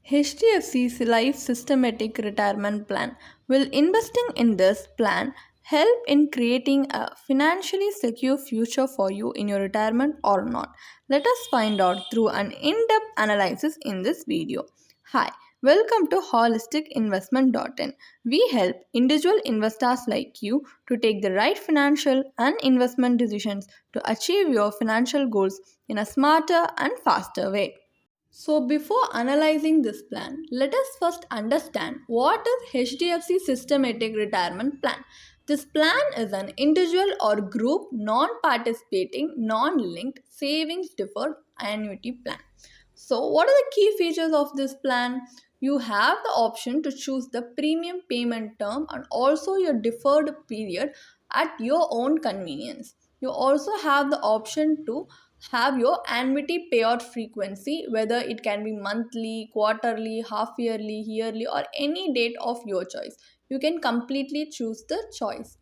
HDFC's Life Systematic Retirement Plan. Will investing in this plan help in creating a financially secure future for you in your retirement or not? Let us find out through an in-depth analysis in this video. Hi, welcome to holisticinvestment.in. We help individual investors like you to take the right financial and investment decisions to achieve your financial goals in a smarter and faster way. So, before analyzing this plan, let us first understand what is HDFC Systematic Retirement Plan. This plan is an individual or group non-participating, non-linked savings deferred annuity plan. So, what are the key features of this plan? You have the option to choose the premium payment term and also your deferred period at your own convenience. You also have the option to have your annuity payout frequency, whether it can be monthly, quarterly, half yearly, yearly, or any date of your choice. You can completely choose the choice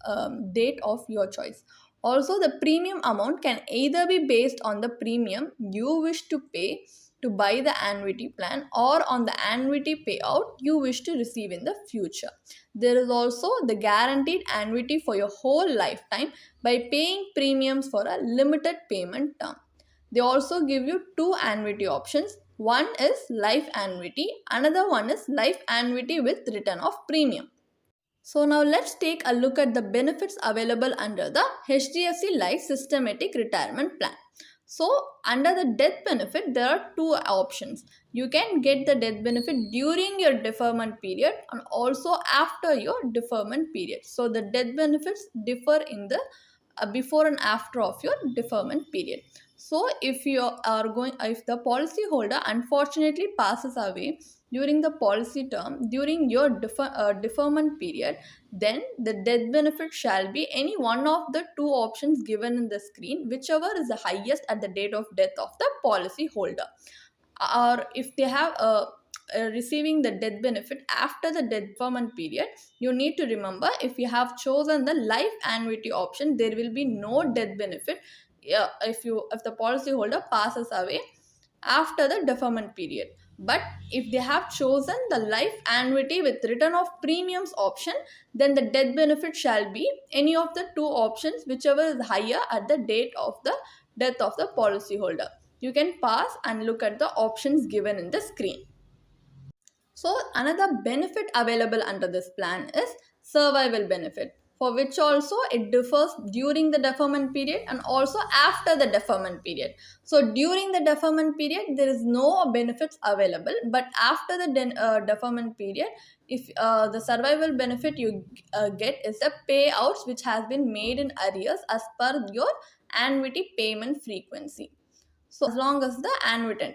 date of your choice. Also, the premium amount can either be based on the premium you wish to pay to buy the annuity plan or on the annuity payout you wish to receive in the future. There is also the guaranteed annuity for your whole lifetime by paying premiums for a limited payment term. They also give you two annuity options. One is life annuity, another one is life annuity with return of premium. So now let's take a look at the benefits available under the HDFC Life Systematic Retirement Plan. So under the death benefit, there are two options. You can get the death benefit during your deferment period and also after your deferment period. So the death benefits differ in the before and after of your deferment period. So if the policy holder unfortunately passes away during the policy term during your deferment period, then the death benefit shall be any one of the two options given in the screen, whichever is the highest at the date of death of the policy holder. Or if they have receiving the death benefit after the deferment period, you need to remember, if you have chosen the life annuity option, there will be no death benefit if the policy holder passes away after the deferment period. But if they have chosen the life annuity with return of premiums option, then the death benefit shall be any of the two options, whichever is higher at the date of the death of the policy holder. You can pause and look at the options given in the screen. So another benefit available under this plan is survival benefit, for which also it differs during the deferment period and also after the deferment period. So during the deferment period, there is no benefits available, but after the deferment period, if the survival benefit you get is the payouts which has been made in arrears as per your annuity payment frequency. So as long as the annuitant,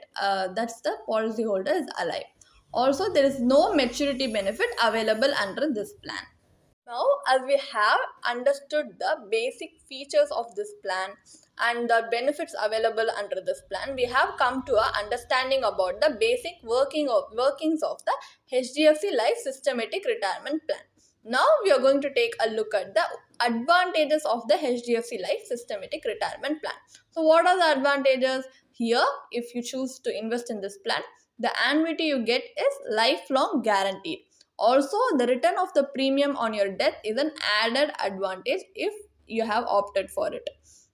that's the policyholder, is alive. Also, there is no maturity benefit available under this plan. Now, as we have understood the basic features of this plan and the benefits available under this plan, we have come to a understanding about the basic workings of the HDFC Life Systematic Retirement Plan. Now, we are going to take a look at the advantages of the HDFC Life Systematic Retirement Plan. So, what are the advantages? Here, if you choose to invest in this plan, the annuity you get is lifelong guaranteed. Also, the return of the premium on your death is an added advantage if you have opted for it.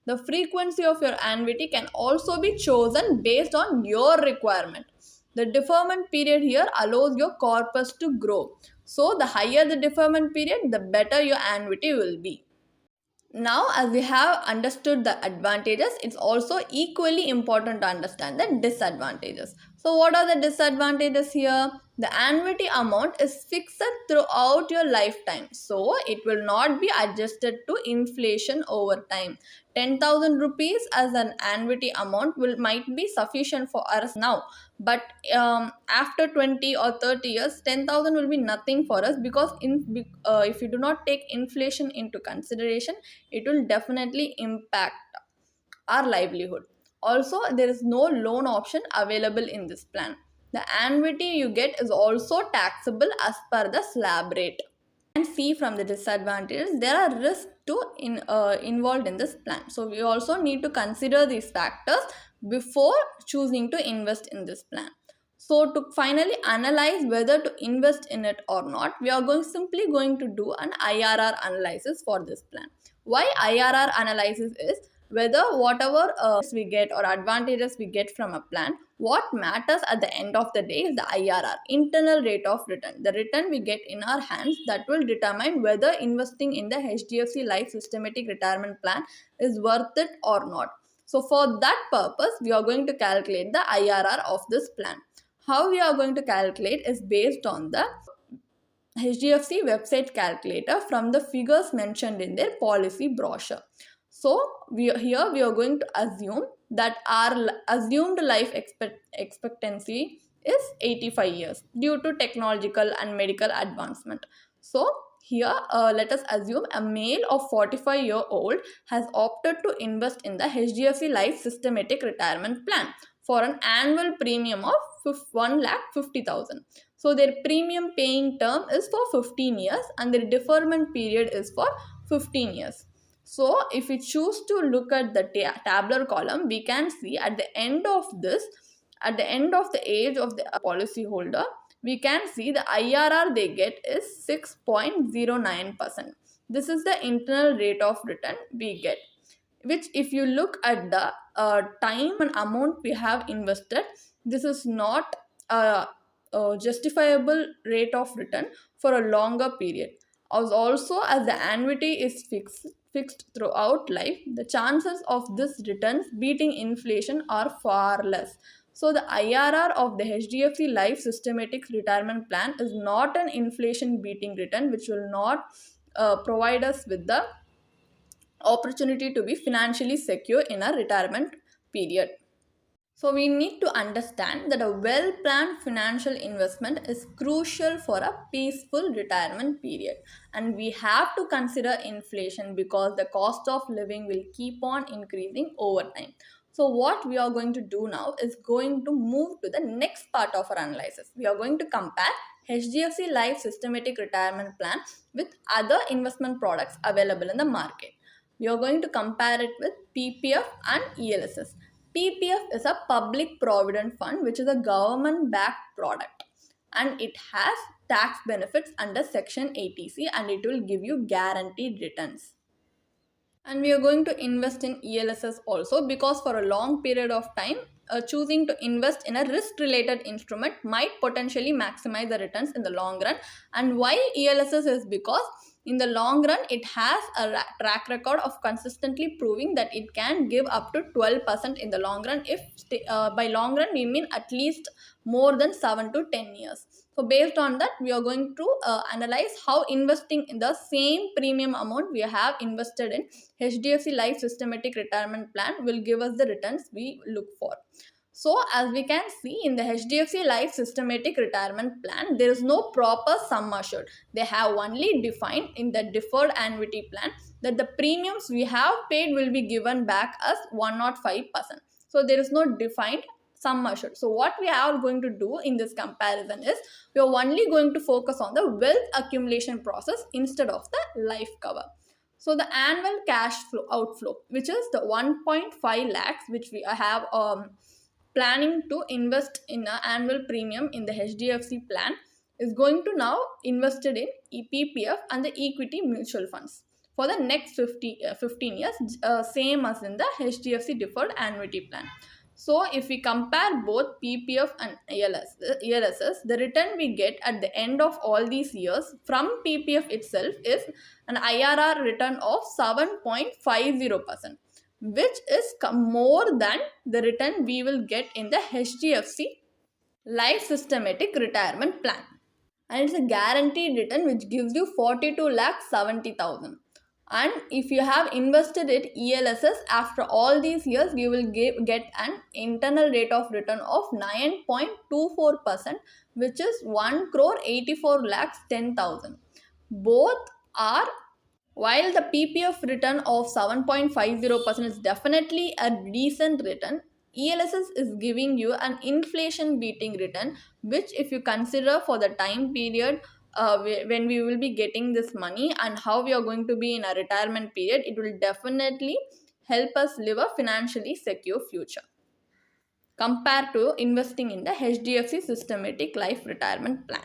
The frequency of your annuity can also be chosen based on your requirement. The deferment period here allows your corpus to grow. So, the higher the deferment period, the better your annuity will be. Now, as we have understood the advantages, it's also equally important to understand the disadvantages. So, what are the disadvantages here? The annuity amount is fixed throughout your lifetime, so it will not be adjusted to inflation over time. 10,000 rupees as an annuity amount might be sufficient for us now, but after 20 or 30 years, 10,000 will be nothing for us, because if you do not take inflation into consideration, it will definitely impact our livelihood. Also, there is no loan option available in this plan. The annuity you get is also taxable as per the slab rate. And see, from the disadvantages, there are risks involved in this plan. So we also need to consider these factors before choosing to invest in this plan. So to finally analyze whether to invest in it or not, we are simply going to do an IRR analysis for this plan. Why IRR analysis is whether whatever we get or advantages we get from a plan, what matters at the end of the day is the IRR, internal rate of return, the return we get in our hands that will determine whether investing in the HDFC Life Systematic Retirement Plan is worth it or not. So for that purpose, we are going to calculate the IRR of this plan. How we are going to calculate is based on the HDFC website calculator from the figures mentioned in their policy brochure. So here we are going to assume that our assumed life expectancy is 85 years due to technological and medical advancement. So here let us assume a male of 45-year-old has opted to invest in the HDFC Life Systematic Retirement Plan for an annual premium of 1,50,000. So their premium paying term is for 15 years and their deferment period is for 15 years. So if we choose to look at the tabular column, we can see at the end of this, at the end of the age of the policy holder, we can see the IRR they get is 6.09%. This is the internal rate of return we get, which if you look at the time and amount we have invested, this is not a justifiable rate of return for a longer period. As the annuity is fixed throughout life, the chances of this returns beating inflation are far less. So the IRR of the HDFC Life Systematic Retirement Plan is not an inflation beating return, which will not provide us with the opportunity to be financially secure in a retirement period. So we need to understand that a well-planned financial investment is crucial for a peaceful retirement period, and we have to consider inflation because the cost of living will keep on increasing over time. So what we are going to do now is going to move to the next part of our analysis. We are going to compare HDFC Life Systematic Retirement Plan with other investment products available in the market. We are going to compare it with PPF and ELSS. PPF is a public provident fund, which is a government backed product, and it has tax benefits under Section 80C and it will give you guaranteed returns. And we are going to invest in ELSS also because for a long period of time, choosing to invest in a risk related instrument might potentially maximize the returns in the long run. And why ELSS is because in the long run it has a track record of consistently proving that it can give up to 12% in the long run. If by long run we mean at least more than 7 to 10 years. So based on that, we are going to analyze how investing in the same premium amount we have invested in HDFC Life Systematic Retirement Plan will give us the returns we look for. So as we can see in the HDFC Life Systematic Retirement Plan, there is no proper sum assured. They have only defined in the deferred annuity plan that the premiums we have paid will be given back as 105%. So there is no defined sum assured. So what we are going to do in this comparison is we are only going to focus on the wealth accumulation process instead of the life cover. So the annual cash flow outflow, which is the 1.5 lakhs, which we have planning to invest in an annual premium in the HDFC plan, is going to now invested in PPF and the equity mutual funds for the next 15 years, same as in the HDFC deferred annuity plan. So if we compare both PPF and ELSS, the return we get at the end of all these years from PPF itself is an IRR return of 7.50%, which is more than the return we will get in the HDFC Life Systematic Retirement Plan. And it's a guaranteed return which gives you 42,70,000. And if you have invested it ELSS, after all these years you will get an internal rate of return of 9.24%, which is 1,84,10,000. Both are, while the PPF return of 7.50% is definitely a decent return, ELSS is giving you an inflation beating return, which if you consider for the time period when we will be getting this money and how we are going to be in a retirement period, it will definitely help us live a financially secure future. compared to investing in the HDFC Systematic Life Retirement Plan.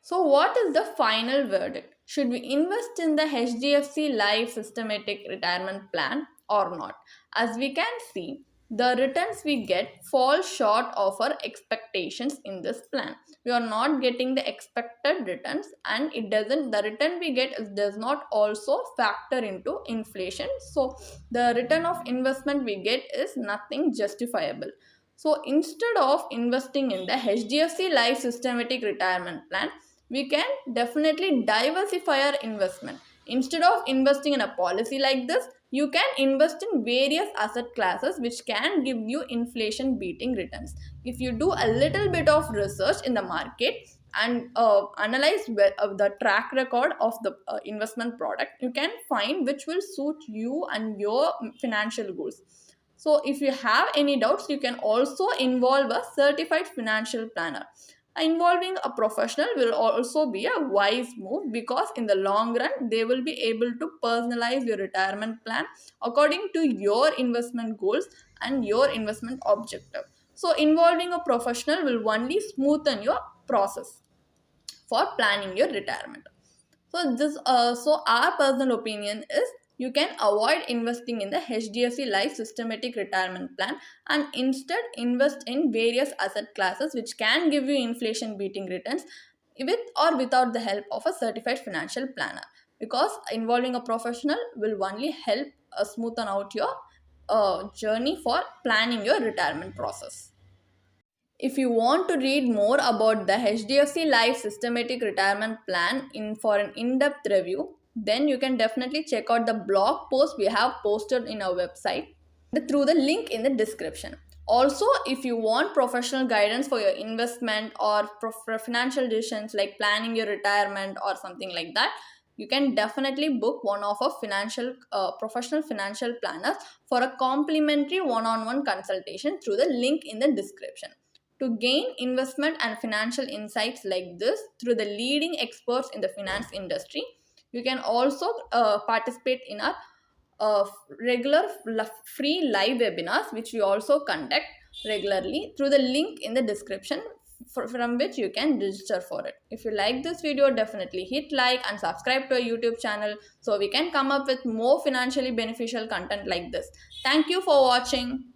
So, what is the final verdict? Should we invest in the HDFC Life Systematic Retirement Plan or not? As we can see, the returns we get fall short of our expectations in this plan. We are not getting the expected returns, and the return we get does not also factor into inflation. So, the return of investment we get is nothing justifiable. So, instead of investing in the HDFC Life Systematic Retirement Plan, we can definitely diversify our investment. Instead of investing in a policy like this, you can invest in various asset classes which can give you inflation beating returns. If you do a little bit of research in the market and analyze the track record of the investment product, you can find which will suit you and your financial goals. So if you have any doubts, you can also involve a certified financial planner. Involving a professional will also be a wise move, because in the long run they will be able to personalize your retirement plan according to your investment goals and your investment objective. So involving a professional will only smoothen your process for planning your retirement. So our personal opinion is, you can avoid investing in the HDFC Life Systematic Retirement Plan and instead invest in various asset classes which can give you inflation beating returns with or without the help of a certified financial planner, because involving a professional will only help smoothen out your journey for planning your retirement process. If you want to read more about the HDFC Life Systematic Retirement Plan for an in-depth review, then you can definitely check out the blog post we have posted in our website through the link in the description. Also, if you want professional guidance for your investment or for financial decisions like planning your retirement or something like that, you can definitely book one of our professional financial planners for a complimentary one-on-one consultation through the link in the description. To gain investment and financial insights like this through the leading experts in the finance industry, you can also participate in our regular free live webinars, which we also conduct regularly through the link in the description, from which you can register for it. If you like this video, definitely hit like and subscribe to our YouTube channel so we can come up with more financially beneficial content like this. Thank you for watching.